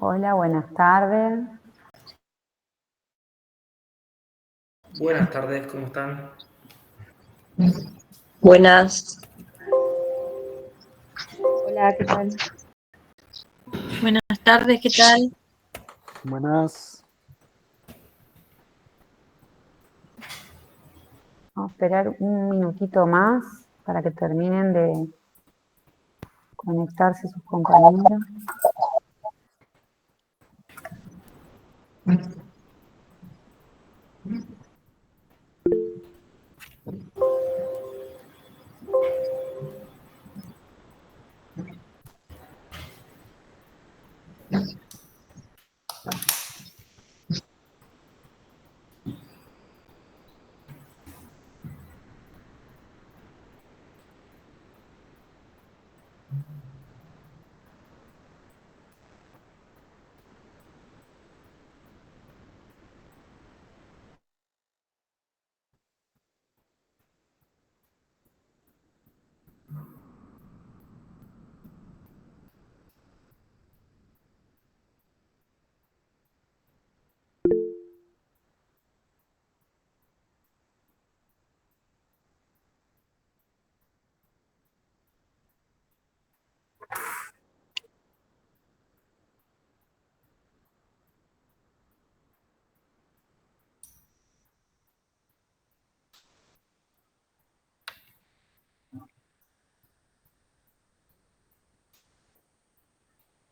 Hola, buenas tardes. Buenas tardes, ¿cómo están? Buenas, Hola, ¿qué tal? buenas tardes, ¿qué tal? Buenas. Vamos a esperar un minutito más para que terminen de conectarse sus compañeros.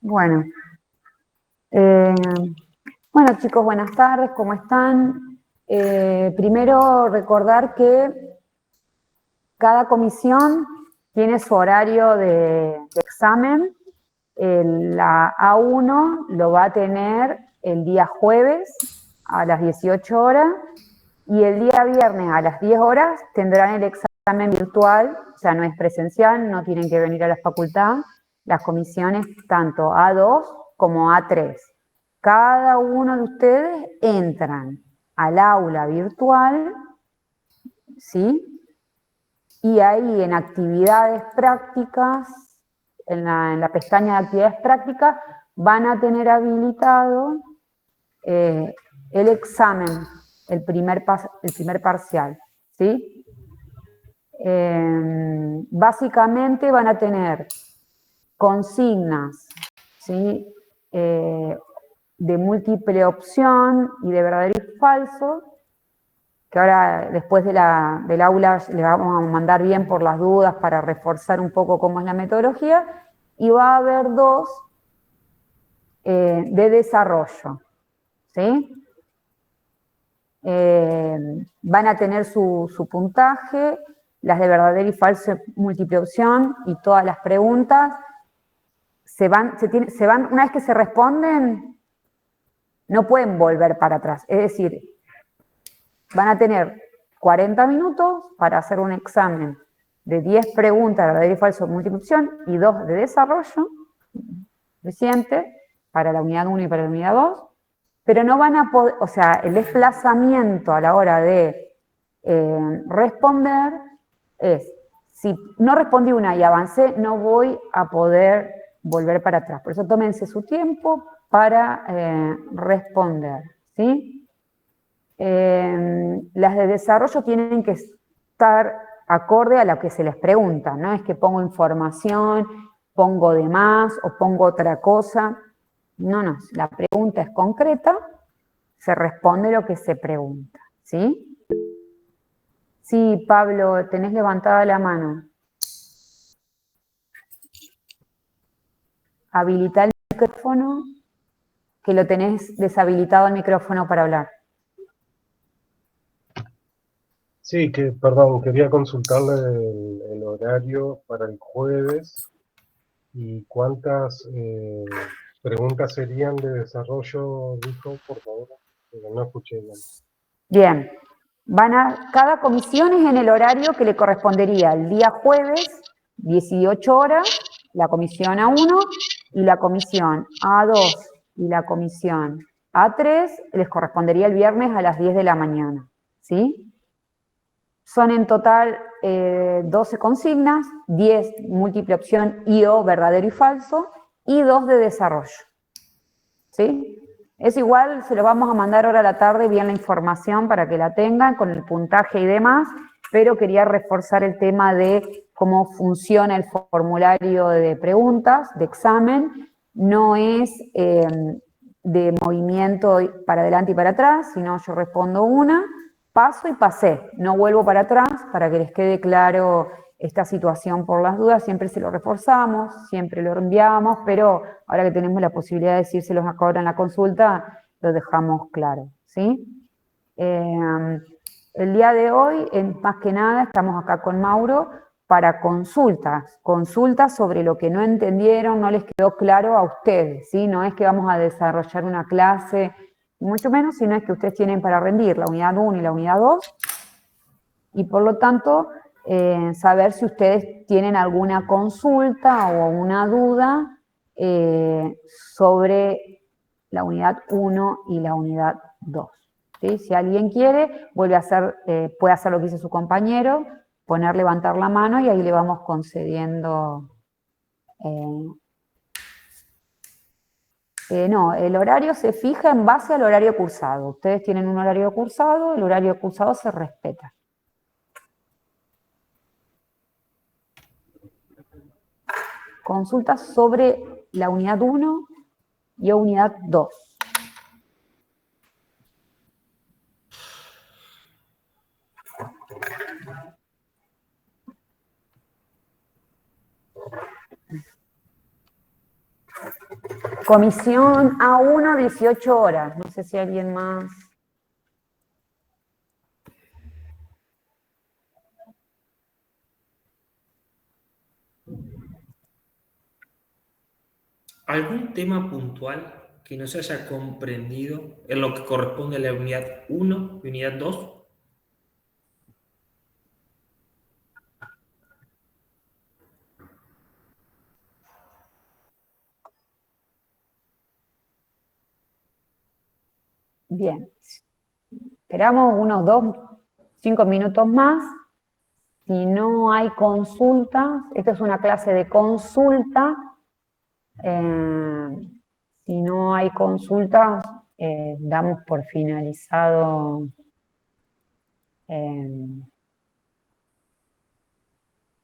Bueno, eh, bueno chicos, buenas tardes, ¿cómo están? Primero recordar que cada comisión tiene su horario de examen. La A1 lo va a tener el día jueves a las 18 horas y el día viernes a las 10 horas tendrán el examen virtual, ya no es presencial, no tienen que venir a la facultad, las comisiones tanto A2 como A3. Cada uno de ustedes entran al aula virtual, ¿sí? Y ahí en actividades prácticas, en la pestaña de actividades prácticas, van a tener habilitado el examen, el primer parcial, ¿sí? Básicamente van a tener consignas, ¿sí? De múltiple opción y de verdadero y falso, que ahora después del aula le vamos a mandar bien por las dudas para reforzar un poco cómo es la metodología, y va a haber dos de desarrollo, ¿sí? Van a tener su puntaje, las de verdadero y falso múltiple opción y todas las preguntas se van, una vez que se responden, no pueden volver para atrás, es decir, van a tener 40 minutos para hacer un examen de 10 preguntas de verdadero y falso múltiple opción y 2 de desarrollo, suficiente para la unidad 1 y para la unidad 2, pero no van a poder, o sea, el desplazamiento a la hora de responder es, si no respondí una y avancé, no voy a poder volver para atrás. Por eso tómense su tiempo para responder, ¿sí? Las de desarrollo tienen que estar acorde a lo que se les pregunta, no es que pongo información, pongo de más o pongo otra cosa. No, no, la pregunta es concreta, se responde lo que se pregunta, ¿sí? Sí, Pablo, tenés levantada la mano. Habilita el micrófono, que lo tenés deshabilitado el micrófono para hablar. Sí, perdón, quería consultarle el horario para el jueves y cuántas preguntas serían de desarrollo, dijo, por favor, porque no escuché bien. Bien, cada comisión es en el horario que le correspondería el día jueves, 18 horas, la comisión A1 y la comisión A2 y la comisión A3 les correspondería el viernes a las 10 de la mañana, ¿sí? Son en total 12 consignas, 10 múltiple opción y o verdadero y falso, y 2 de desarrollo. ¿sí? Es igual, se lo vamos a mandar ahora a la tarde bien la información para que la tengan con el puntaje y demás, pero quería reforzar el tema de cómo funciona el formulario de preguntas, de examen. No es de movimiento para adelante y para atrás, sino yo respondo una, paso y pasé. No vuelvo para atrás para que les quede claro esta situación por las dudas. Siempre se lo reforzamos, siempre lo enviamos, pero ahora que tenemos la posibilidad de decírselos ahora en la consulta, lo dejamos claro, ¿sí? El día de hoy, más que nada, estamos acá con Mauro para consultas sobre lo que no entendieron, no les quedó claro a ustedes, ¿sí? No es que vamos a desarrollar una clase, mucho menos, sino es que ustedes tienen para rendir la unidad 1 y la unidad 2, y por lo tanto, saber si ustedes tienen alguna consulta o una duda sobre la unidad 1 y la unidad 2. ¿Sí? Si alguien quiere, puede hacer lo que hizo su compañero, levantar la mano y ahí le vamos concediendo. No, el horario se fija en base al horario cursado. Ustedes tienen un horario cursado, el horario cursado se respeta. Consultas sobre la unidad 1 y unidad 2. Comisión A1, 18 horas. No sé si alguien más. ¿Algún tema puntual que no se haya comprendido en lo que corresponde a la unidad 1 y unidad 2? Bien. Esperamos unos 5 minutos más. Si no hay consultas, esta es una clase de consulta. Si no hay consultas, damos por finalizado.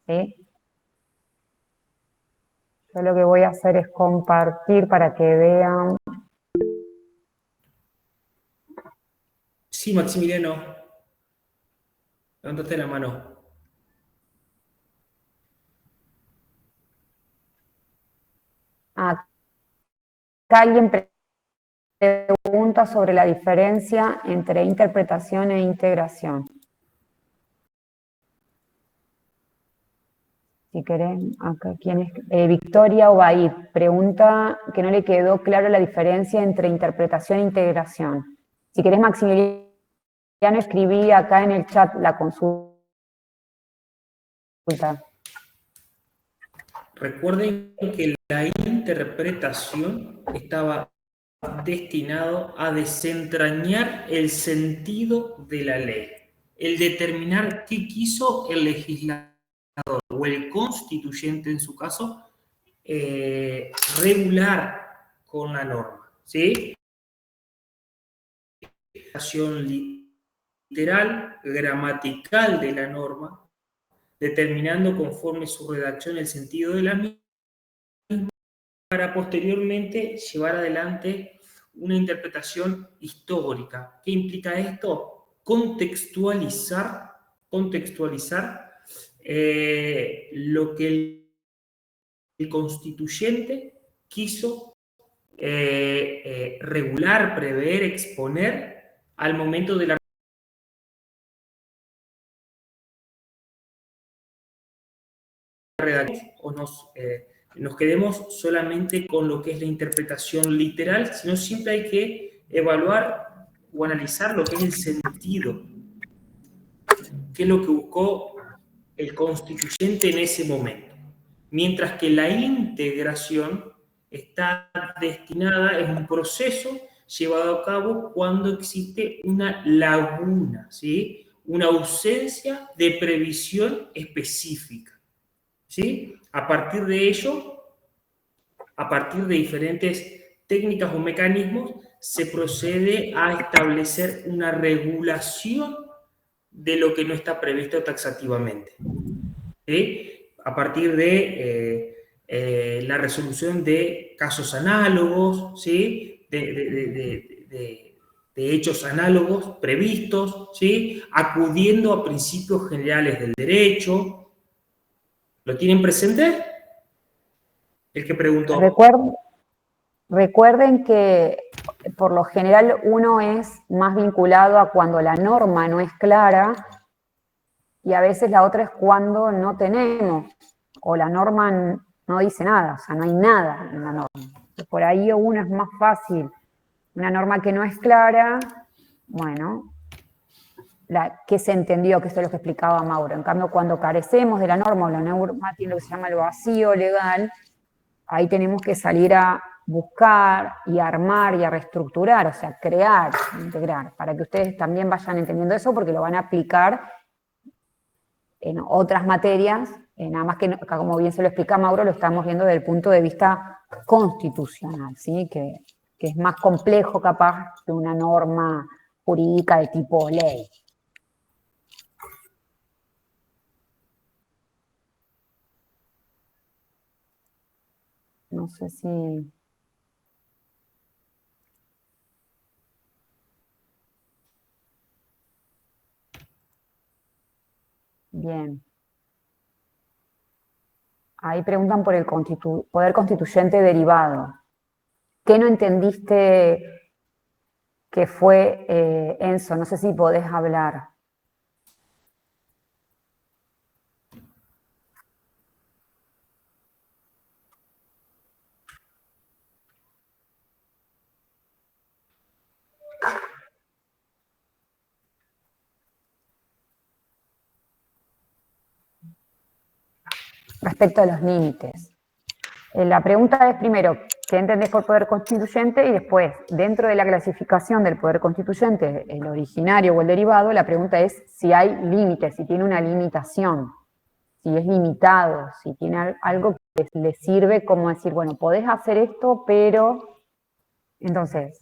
¿Sí? Yo lo que voy a hacer es compartir para que vean. Sí, Maximiliano. Levántate la mano. Acá alguien pregunta sobre la diferencia entre interpretación e integración. Si querés, acá, ¿quién es? Victoria Obaid pregunta que no le quedó claro la diferencia entre interpretación e integración. Si querés, Maximiliano, escribí acá en el chat la consulta. Recuerden que la interpretación estaba destinado a desentrañar el sentido de la ley, el determinar qué quiso el legislador o el constituyente en su caso regular con la norma, ¿sí? Literal, gramatical de la norma, determinando conforme su redacción el sentido de la misma, para posteriormente llevar adelante una interpretación histórica. ¿Qué implica esto? Contextualizar lo que el constituyente quiso regular, prever, exponer al momento de la redacción, o nos quedemos solamente con lo que es la interpretación literal, sino siempre hay que evaluar o analizar lo que es el sentido, qué es lo que buscó el constituyente en ese momento. Mientras que la integración está destinada, es un proceso llevado a cabo cuando existe una laguna, ¿sí? Una ausencia de previsión específica, ¿sí? A partir de ello, a partir de diferentes técnicas o mecanismos, se procede a establecer una regulación de lo que no está previsto taxativamente. ¿Sí? A partir de la resolución de casos análogos, ¿sí? de hechos análogos previstos, ¿sí? Acudiendo a principios generales del derecho. ¿Lo tienen presente? El que preguntó. Recuerden que por lo general uno es más vinculado a cuando la norma no es clara y a veces la otra es cuando no tenemos o la norma no dice nada, o sea, no hay nada en la norma. Por ahí uno es más fácil. Una norma que no es clara, bueno, que se entendió, que esto es lo que explicaba Mauro. En cambio, cuando carecemos de la norma o la norma tiene lo que se llama el vacío legal, ahí tenemos que salir a buscar y armar y a reestructurar, o sea, crear, integrar, para que ustedes también vayan entendiendo eso porque lo van a aplicar en otras materias, nada más que, como bien se lo explica Mauro, lo estamos viendo desde el punto de vista constitucional, ¿sí? Que es más complejo capaz que una norma jurídica de tipo ley. No sé si... Bien. Ahí preguntan por el poder constituyente derivado. ¿Qué no entendiste que fue, Enzo? No sé si podés hablar. Respecto a los límites. La pregunta es primero, ¿qué entendés por poder constituyente? Y después, dentro de la clasificación del poder constituyente, el originario o el derivado, la pregunta es si hay límites, si tiene una limitación, si es limitado, si tiene algo que le sirve como decir, bueno, podés hacer esto, pero... Entonces,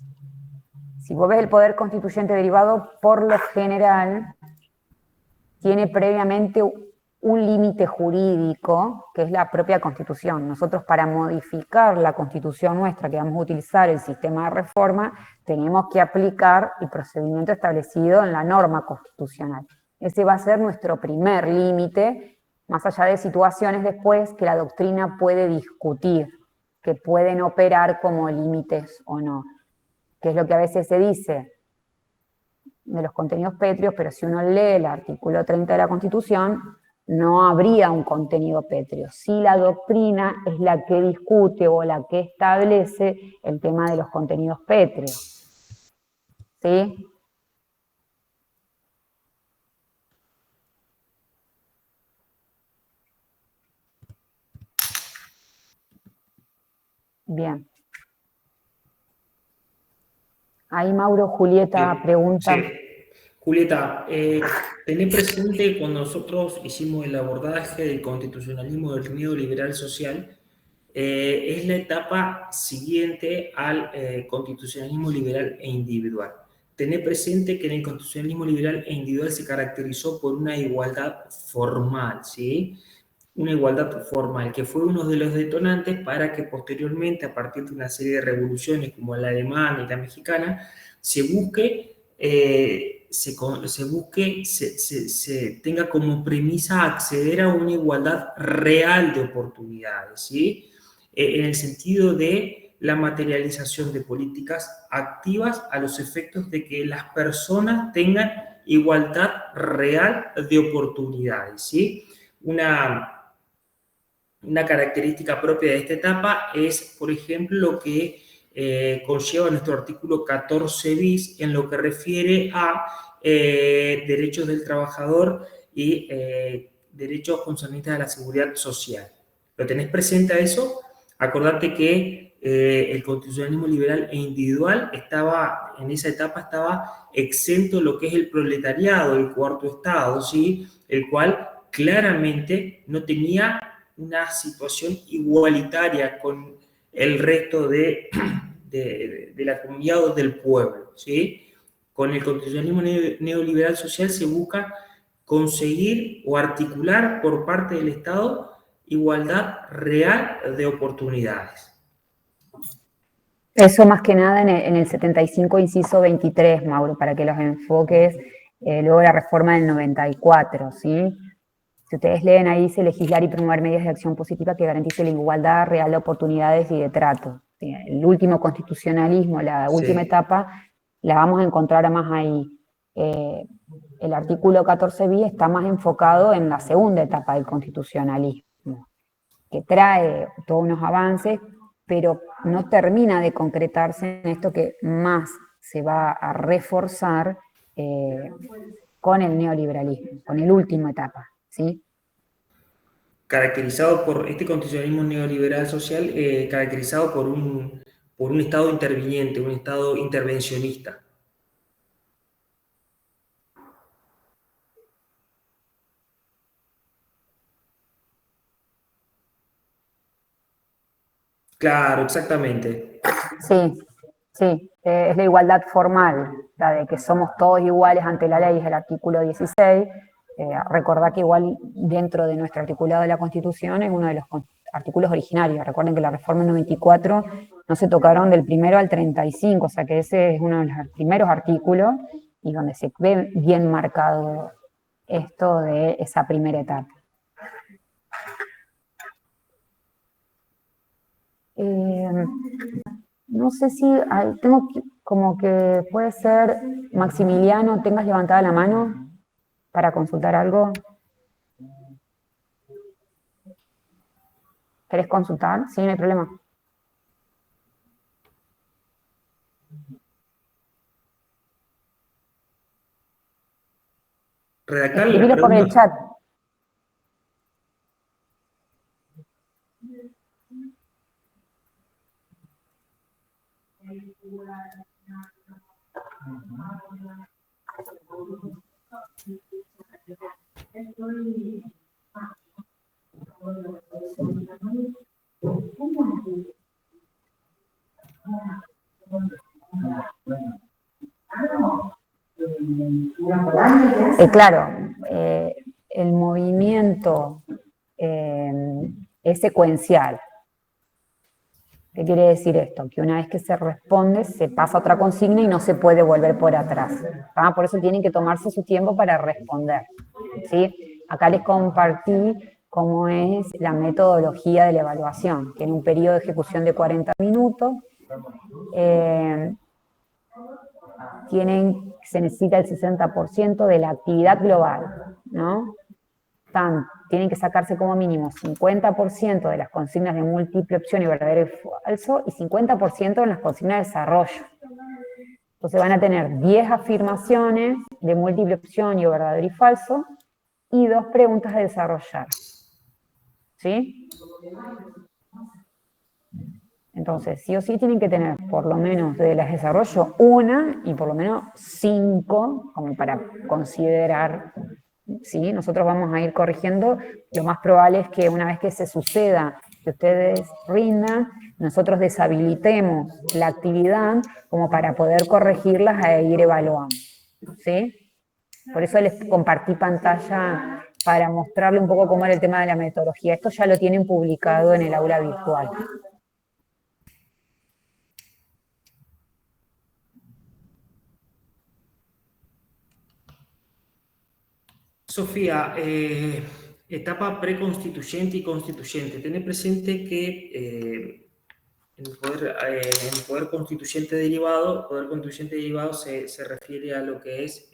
si vos ves el poder constituyente derivado, por lo general, tiene previamente un límite jurídico, que es la propia Constitución. Nosotros, para modificar la Constitución nuestra, que vamos a utilizar el sistema de reforma, tenemos que aplicar el procedimiento establecido en la norma constitucional. Ese va a ser nuestro primer límite, más allá de situaciones después que la doctrina puede discutir, que pueden operar como límites o no, que es lo que a veces se dice de los contenidos pétreos, pero si uno lee el artículo 30 de la Constitución, no habría un contenido pétreo. Si la doctrina es la que discute o la que establece el tema de los contenidos pétreos. ¿Sí? Bien. Ahí Mauro, Julieta pregunta. Sí. Julieta, tené presente cuando nosotros hicimos el abordaje del constitucionalismo del neoliberal social, es la etapa siguiente al constitucionalismo liberal e individual. Tené presente que en el constitucionalismo liberal e individual se caracterizó por una igualdad formal, ¿sí? Una igualdad formal, que fue uno de los detonantes para que posteriormente, a partir de una serie de revoluciones como la alemana y la mexicana, se tenga como premisa acceder a una igualdad real de oportunidades, ¿sí? En el sentido de la materialización de políticas activas a los efectos de que las personas tengan igualdad real de oportunidades, ¿sí? Una característica propia de esta etapa es, por ejemplo, lo que conlleva nuestro artículo 14 bis en lo que refiere a derechos del trabajador y derechos concernientes a la seguridad social. ¿Lo tenés presente a eso? Acordate que el constitucionalismo liberal e individual en esa etapa estaba exento de lo que es el proletariado, el cuarto estado, ¿sí? El cual claramente no tenía una situación igualitaria con el resto de de la comunidad o del pueblo, ¿sí? Con el constitucionalismo neoliberal social se busca conseguir o articular por parte del Estado igualdad real de oportunidades. Eso más que nada en el 75, inciso 23, Mauro, para que los enfoques, luego la reforma del 94, ¿sí? Si ustedes leen ahí, dice legislar y promover medidas de acción positiva que garanticen la igualdad real de oportunidades y de trato. ¿Sí? El último constitucionalismo, la última etapa, la vamos a encontrar más ahí. El artículo 14 bis está más enfocado en la segunda etapa del constitucionalismo, que trae todos unos avances, pero no termina de concretarse en esto que más se va a reforzar con el neoliberalismo, con la última etapa, ¿sí? Caracterizado por este constitucionalismo neoliberal social, caracterizado por un Estado interviniente, un Estado intervencionista. Claro, exactamente. Sí, sí, es la igualdad formal, la de que somos todos iguales ante la ley, es el artículo 16. Recordá que igual dentro de nuestro articulado de la Constitución es uno de los artículos originarios. Recuerden que la reforma 94 no se tocaron del 1 al 35, o sea que ese es uno de los primeros artículos y donde se ve bien marcado esto de esa primera etapa. No sé si tengo como que puede ser, Maximiliano, tengas levantada la mano para consultar algo. ¿Querés consultar? Sí, no hay problema. Redactar la Escribilo por el pregunta. chat. Claro, el movimiento es secuencial. ¿Qué quiere decir esto? Que una vez que se responde, se pasa a otra consigna y no se puede volver por atrás. ¿Ah? Por eso tienen que tomarse su tiempo para responder, ¿sí? Acá les compartí cómo es la metodología de la evaluación, que en un periodo de ejecución de 40 minutos se necesita el 60% de la actividad global, ¿no? Tienen que sacarse como mínimo 50% de las consignas de múltiple opción y verdadero y falso y 50% en las consignas de desarrollo. Entonces van a tener 10 afirmaciones de múltiple opción y verdadero y falso y 2 preguntas de desarrollar. ¿Sí? Entonces, sí o sí tienen que tener por lo menos de las de desarrollo una y por lo menos 5 como para considerar. ¿Sí? Nosotros vamos a ir corrigiendo. Lo más probable es que una vez que se suceda, que ustedes rindan, nosotros deshabilitemos la actividad como para poder corregirlas e ir evaluando. ¿Sí? Por eso les compartí pantalla para mostrarle un poco cómo era el tema de la metodología. Esto ya lo tienen publicado en el aula virtual. Sofía, etapa preconstituyente y constituyente. Tener presente que en el poder constituyente derivado, se refiere a lo que es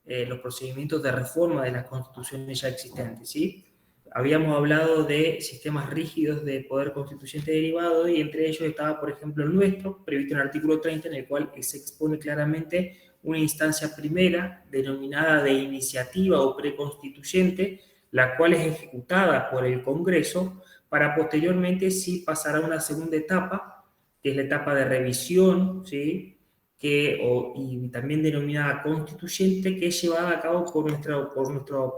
los procedimientos de reforma de las constituciones ya existentes, ¿sí? Habíamos hablado de sistemas rígidos de poder constituyente derivado y entre ellos estaba, por ejemplo, el nuestro, previsto en el artículo 30, en el cual se expone claramente una instancia primera denominada de iniciativa o preconstituyente, la cual es ejecutada por el Congreso para posteriormente sí pasar a una segunda etapa, que es la etapa de revisión, ¿sí? Y también denominada constituyente, que es llevada a cabo por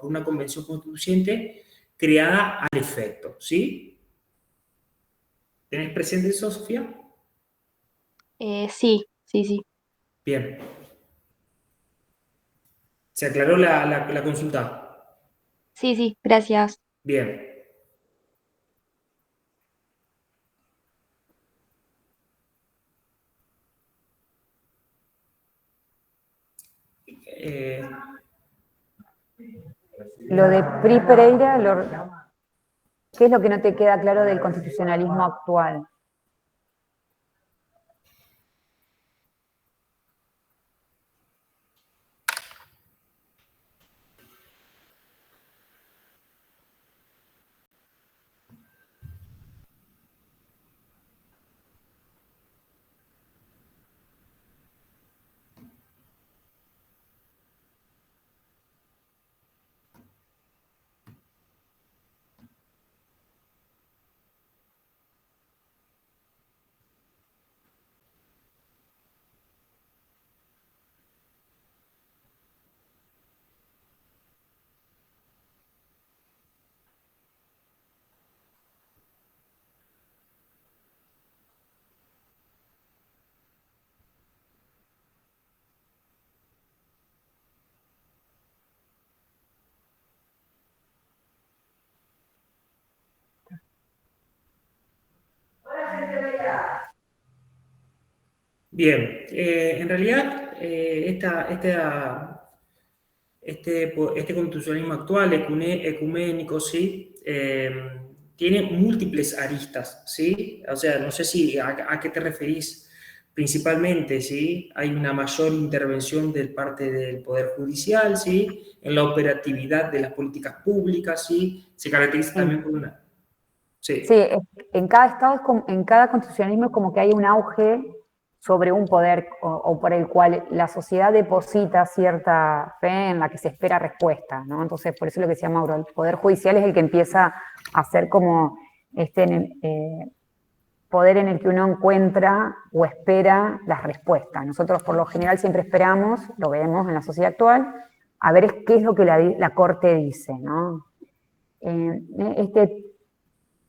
una convención constituyente creada al efecto, ¿sí? ¿Tenés presente eso, Sofía? Sí, sí, sí. Bien. ¿Se aclaró la consulta? Sí, sí, gracias. Bien. Eh, Lo de PRI Pereira, ¿qué es lo que no te queda claro del constitucionalismo actual? Bien, en realidad este constitucionalismo actual, ecuménico, ¿sí? Tiene múltiples aristas, ¿sí? O sea, no sé si a qué te referís principalmente, ¿sí? Hay una mayor intervención de parte del Poder Judicial, ¿sí? En la operatividad de las políticas públicas, ¿sí? Se caracteriza también por una... Sí, Sí, en cada estado, en cada constitucionalismo es como que hay un auge sobre un poder o por el cual la sociedad deposita cierta fe en la que se espera respuesta, ¿no? Entonces, por eso es lo que decía Mauro, el poder judicial es el que empieza a ser como poder en el que uno encuentra o espera las respuestas. Nosotros por lo general siempre esperamos, lo vemos en la sociedad actual, a ver qué es lo que la Corte dice, ¿no?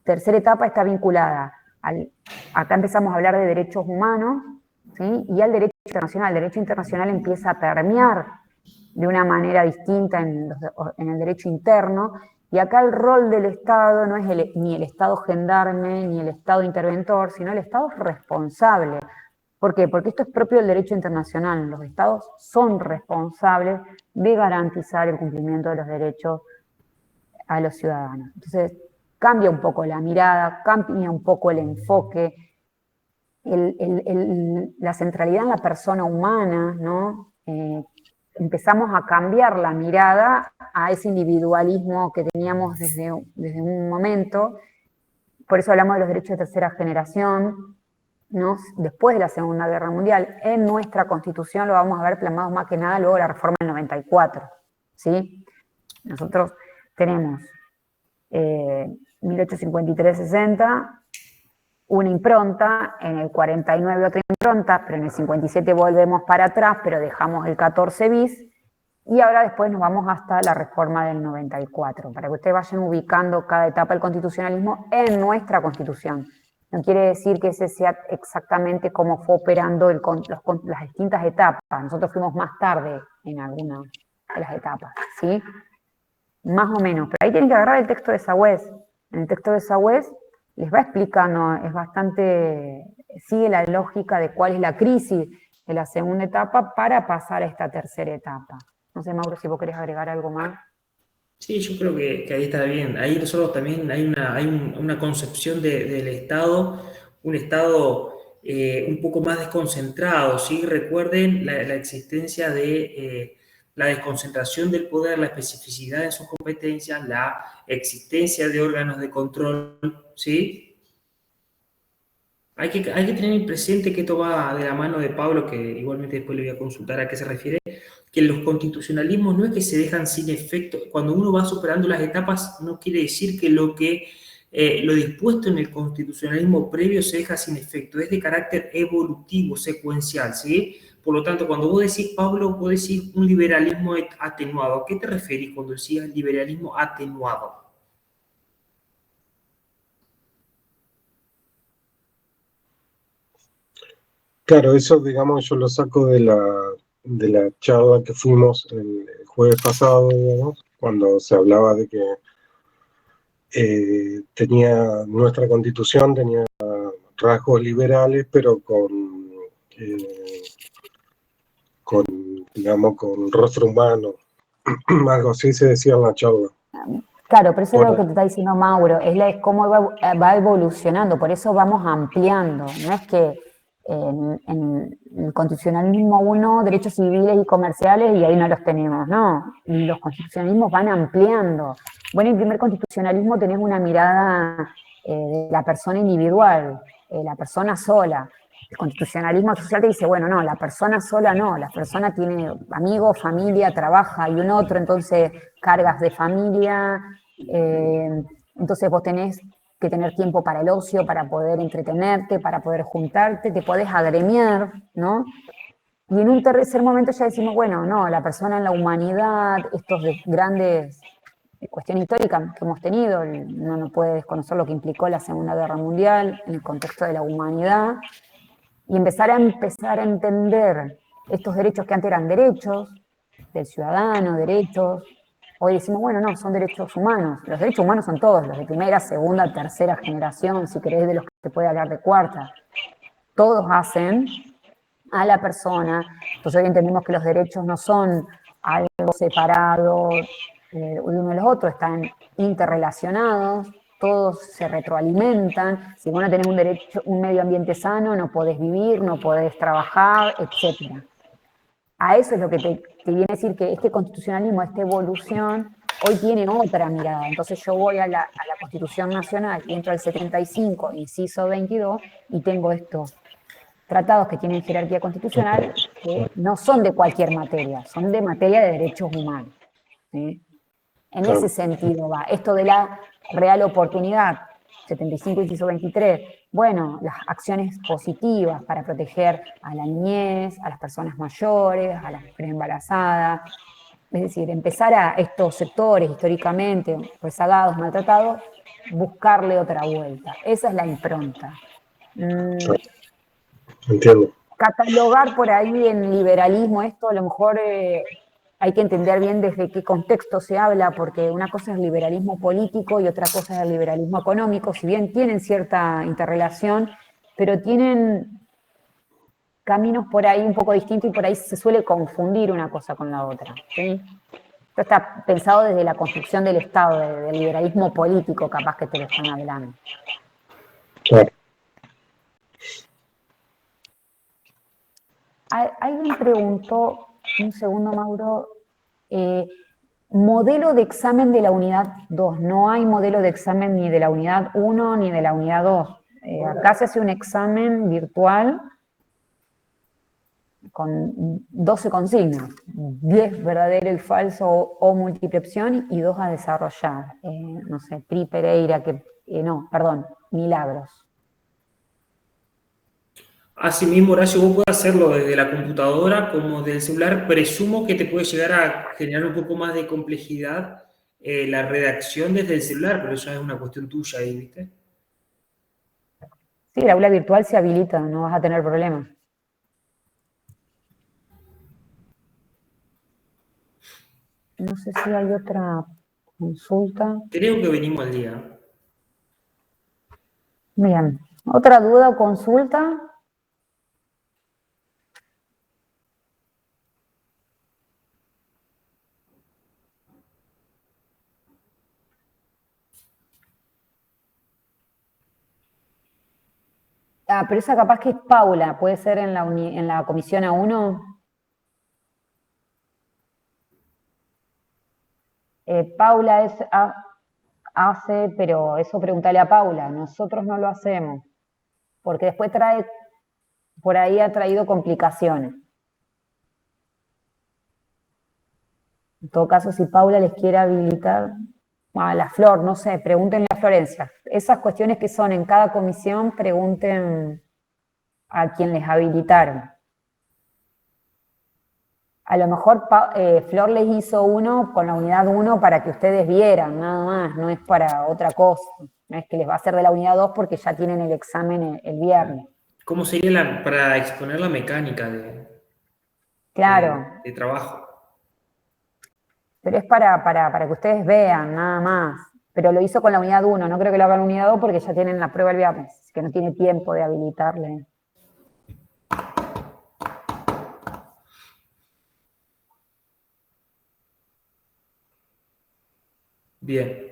Tercera etapa está vinculada acá empezamos a hablar de derechos humanos, ¿sí? Y al derecho internacional. El derecho internacional empieza a permear de una manera distinta en el derecho interno, y acá el rol del Estado no es ni el Estado gendarme, ni el Estado interventor, sino el Estado responsable. ¿Por qué? Porque esto es propio del derecho internacional. Los Estados son responsables de garantizar el cumplimiento de los derechos a los ciudadanos. Entonces, cambia un poco la mirada, cambia un poco el enfoque, la centralidad en la persona humana, ¿no? Empezamos a cambiar la mirada a ese individualismo que teníamos desde un momento. Por eso hablamos de los derechos de tercera generación, ¿no? Después de la Segunda Guerra Mundial. En nuestra Constitución lo vamos a ver plasmado más que nada luego de la reforma del 94, ¿sí? Nosotros tenemos 1853-60, una impronta, en el 49 otra impronta, pero en el 57 volvemos para atrás, pero dejamos el 14 bis, y ahora después nos vamos hasta la reforma del 94, para que ustedes vayan ubicando cada etapa del constitucionalismo en nuestra Constitución. No quiere decir que ese sea exactamente cómo fue operando las distintas etapas. Nosotros fuimos más tarde en algunas de las etapas, ¿sí? Más o menos, pero ahí tienen que agarrar el texto de Sagüez. En el texto de Sagüez les va explicando, es bastante, sigue la lógica de cuál es la crisis de la segunda etapa para pasar a esta tercera etapa. No sé, Mauro, si vos querés agregar algo más. sí, yo creo que ahí está bien. Ahí nosotros también hay una concepción del Estado, un Estado un poco más desconcentrado, ¿sí? Recuerden la existencia de la desconcentración del poder, la especificidad de sus competencias, la existencia de órganos de control, ¿sí? Hay que tener presente que esto va de la mano de Pablo, que igualmente después le voy a consultar a qué se refiere, que los constitucionalismos no es que se dejan sin efecto. Cuando uno va superando las etapas, no quiere decir que lo dispuesto en el constitucionalismo previo se deja sin efecto. Es de carácter evolutivo, secuencial, ¿sí? Por lo tanto, cuando vos decís, Pablo, vos decís un liberalismo atenuado. ¿A qué te referís cuando decías liberalismo atenuado? Claro, eso, digamos, yo lo saco de la charla que fuimos el jueves pasado, digamos, cuando se hablaba de que nuestra Constitución tenía rasgos liberales, pero digamos, con rostro humano. Algo así se decía en la charla. Claro, pero eso es lo Bueno, que te está diciendo Mauro, es cómo va evolucionando, por eso vamos ampliando. No es que en el constitucionalismo uno, derechos civiles y comerciales, y ahí no los tenemos, no. Los constitucionalismos van ampliando. Bueno, en el primer constitucionalismo tenés una mirada de la persona individual, la persona sola. El constitucionalismo social te dice, bueno, no, la persona sola no, la persona tiene amigos, familia, trabaja y un otro, entonces cargas de familia, entonces vos tenés que tener tiempo para el ocio, para poder entretenerte, para poder juntarte, te podés agremiar, ¿no? Y en un tercer momento ya decimos, bueno, no, la persona en la humanidad, estos grandes cuestiones históricas que hemos tenido, uno no puede desconocer lo que implicó la Segunda Guerra Mundial en el contexto de la humanidad, y empezar a entender estos derechos que antes eran derechos del ciudadano, derechos. Hoy decimos, bueno, no, son derechos humanos. Los derechos humanos son todos, los de primera, segunda, tercera generación, si querés, de los que se puede hablar de cuarta. Todos hacen a la persona. Entonces hoy entendemos que los derechos no son algo separado uno de los otros, están interrelacionados, todos se retroalimentan. Si vos no tenés un medio ambiente sano, no podés vivir, no podés trabajar, etc. A eso es lo que te viene a decir que este constitucionalismo, esta evolución, hoy tiene otra mirada. Entonces yo voy a la Constitución Nacional y entro al 75, inciso 22, y tengo estos tratados que tienen jerarquía constitucional que no son de cualquier materia, son de materia de derechos humanos, ¿sí? En ese sentido va. Esto de la real oportunidad, 75 inciso 23, bueno, las acciones positivas para proteger a la niñez, a las personas mayores, a las mujeres embarazadas, es decir, empezar a estos sectores históricamente rezagados, maltratados, buscarle otra vuelta. Esa es la impronta. entiendo. Catalogar por ahí en liberalismo esto, a lo mejor hay que entender bien desde qué contexto se habla, porque una cosa es el liberalismo político y otra cosa es el liberalismo económico, si bien tienen cierta interrelación, pero tienen caminos por ahí un poco distintos y por ahí se suele confundir una cosa con la otra, ¿sí? Esto está pensado desde la construcción del Estado, del liberalismo político, capaz que te lo están hablando. Claro. Alguien preguntó, un segundo, Mauro, modelo de examen de la unidad 2. No hay modelo de examen ni de la unidad 1 ni de la unidad 2. Acá se hace un examen virtual con 12 consignas, 10 verdadero y falso o múltiple opción y 2 a desarrollar. No sé, Pri Pereira, Milagros. Asimismo, Horacio, vos puedes hacerlo desde la computadora como del celular. Presumo que te puede llegar a generar un poco más de complejidad la redacción desde el celular, pero eso es una cuestión tuya ahí, ¿viste? Sí, el aula virtual se habilita, no vas a tener problemas. No sé si hay otra consulta. Creo que venimos al día. Bien, ¿otra duda o consulta? Ah, pero esa capaz que es Paula, puede ser en la comisión A1. Paula hace, pero eso pregúntale a Paula, nosotros no lo hacemos, porque después por ahí ha traído complicaciones. En todo caso, si Paula les quiere habilitar a la Flor, no sé, pregúntenle a Florencia. Esas cuestiones que son en cada comisión, pregunten a quien les habilitaron. A lo mejor Flor les hizo uno con la unidad 1 para que ustedes vieran, nada más, no es para otra cosa. No es que les va a hacer de la unidad 2 porque ya tienen el examen el viernes. ¿Cómo sería para exponer la mecánica Claro, de trabajo? pero es para que ustedes vean, nada más. Pero lo hizo con la unidad 1, no creo que lo haga en la unidad 2 porque ya tienen la prueba el viernes, así que no tiene tiempo de habilitarle. Bien.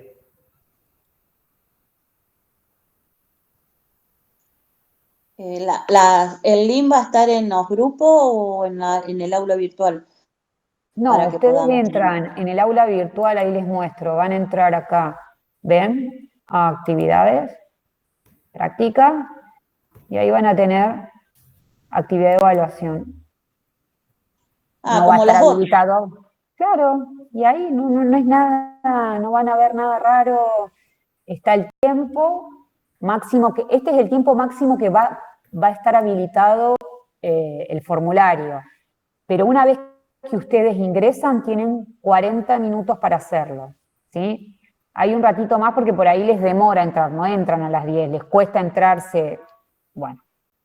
¿El link va a estar en los grupos o en el aula virtual? No, Para que ustedes podamos. entran en el aula virtual, ahí les muestro, van a entrar acá, ¿ven? A actividades, práctica, y ahí van a tener actividad de evaluación. Ah, No va a como estar las otras. habilitado. Claro, y ahí no es nada, no van a ver nada raro. Está el tiempo máximo, este es el tiempo máximo que va a estar habilitado el formulario. Pero una vez que ustedes ingresan, tienen 40 minutos para hacerlo, ¿sí? Hay un ratito más porque por ahí les demora entrar, no entran a las 10, les cuesta entrarse, bueno,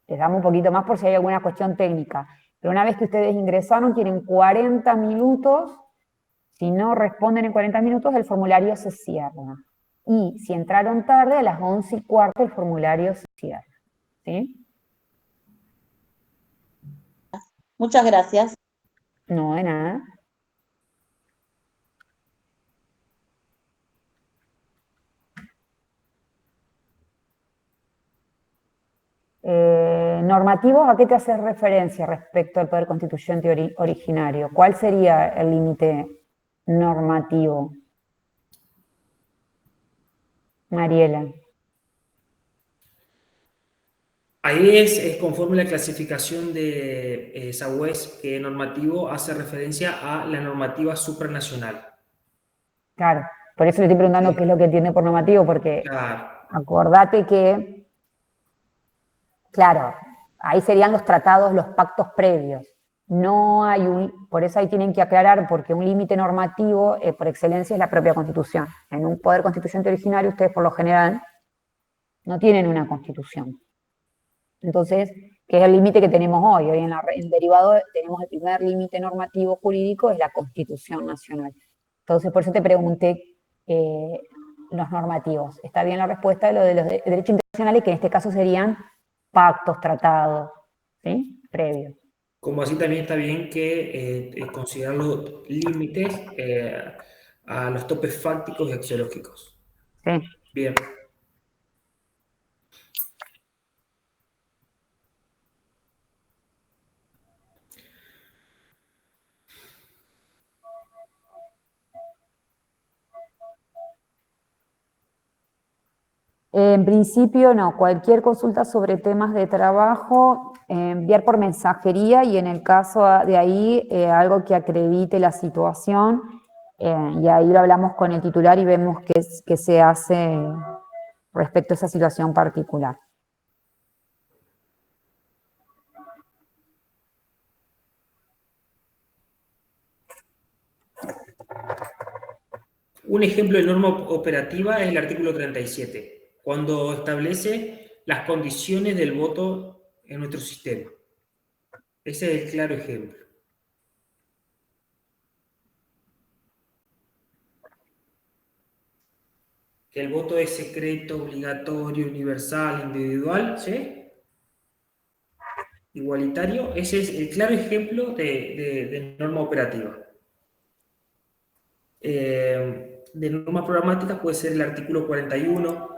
les damos un poquito más por si hay alguna cuestión técnica. Pero una vez que ustedes ingresaron, tienen 40 minutos, si no responden en 40 minutos, el formulario se cierra. Y si entraron tarde, a las 11:15 el formulario se cierra, ¿sí? Muchas gracias. No, de nada. Normativos, ¿a qué te haces referencia respecto al poder constituyente originario? ¿Cuál sería el límite normativo? Mariela. Ahí es conforme la clasificación de SAUES, que normativo hace referencia a la normativa supranacional. Claro, por eso le estoy preguntando qué es lo que entiende por normativo, porque Claro. acordate que, claro, ahí serían los tratados, los pactos previos. No hay por eso ahí tienen que aclarar, porque un límite normativo, por excelencia, es la propia Constitución. En un poder constituyente originario, ustedes por lo general no tienen una Constitución. Entonces, ¿qué es el límite que tenemos hoy? Hoy en el derivado tenemos el primer límite normativo jurídico, es la Constitución Nacional. Entonces, por eso te pregunté los normativos. Está bien la respuesta de lo de los derechos internacionales, que en este caso serían pactos, tratados, ¿sí? Previos. Como así también está bien que considerar los límites a los topes fácticos y axiológicos. Sí. Bien. En principio no, cualquier consulta sobre temas de trabajo, enviar por mensajería y en el caso de ahí algo que acredite la situación y ahí lo hablamos con el titular y vemos qué se hace respecto a esa situación particular. Un ejemplo de norma operativa es el artículo 37, cuando establece las condiciones del voto en nuestro sistema. Ese es el claro ejemplo. Que el voto es secreto, obligatorio, universal, individual, ¿sí? Igualitario. Ese es el claro ejemplo de norma operativa. De normas programáticas puede ser el artículo 41,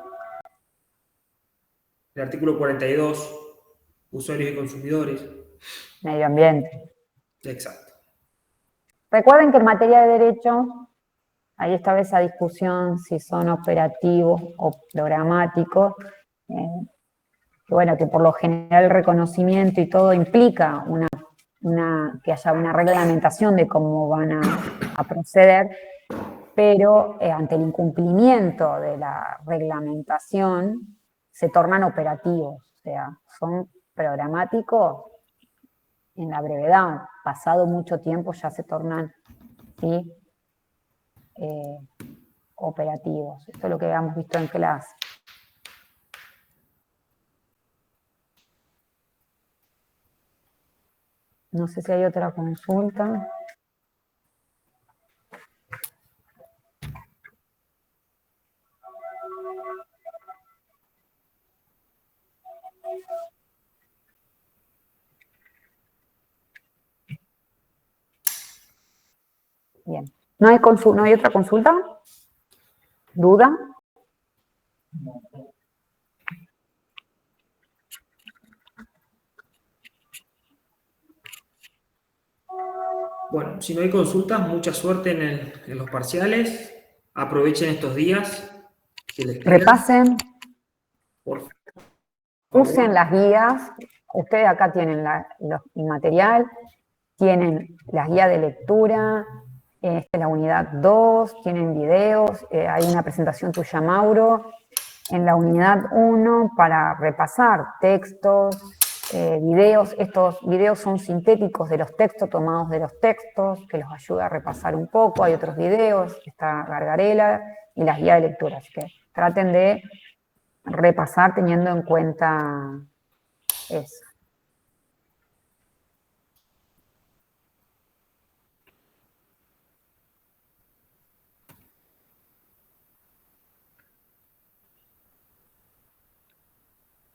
el artículo 42, usuarios y consumidores. Medio ambiente. Exacto. Recuerden que en materia de derecho, ahí estaba esa discusión si son operativos o programáticos, que bueno, que por lo general el reconocimiento y todo implica que haya una reglamentación de cómo van a proceder, pero ante el incumplimiento de la reglamentación se tornan operativos, o sea, son programáticos en la brevedad, pasado mucho tiempo ya se tornan, ¿sí? Operativos. Esto es lo que habíamos visto en clase. No sé si hay otra consulta. Bien. ¿No hay, ¿no hay otra consulta? ¿Duda? Bueno, si no hay consultas, mucha suerte en los parciales. Aprovechen estos días que les quedan. Repasen, Por favor. usen las guías. Ustedes acá tienen el material, tienen las guías de lectura, esta es la unidad 2, tienen videos, hay una presentación tuya, Mauro, en la unidad 1 para repasar textos, videos. Estos videos son sintéticos de los textos, tomados de los textos, que los ayuda a repasar un poco. Hay otros videos, está Gargarela y las guías de lectura, así que traten de repasar teniendo en cuenta eso.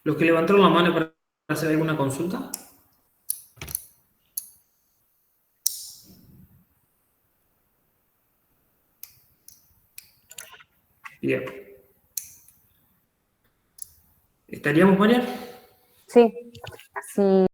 Los que levantaron la mano para hacer alguna consulta. Bien. ¿Estaríamos, María? Sí, si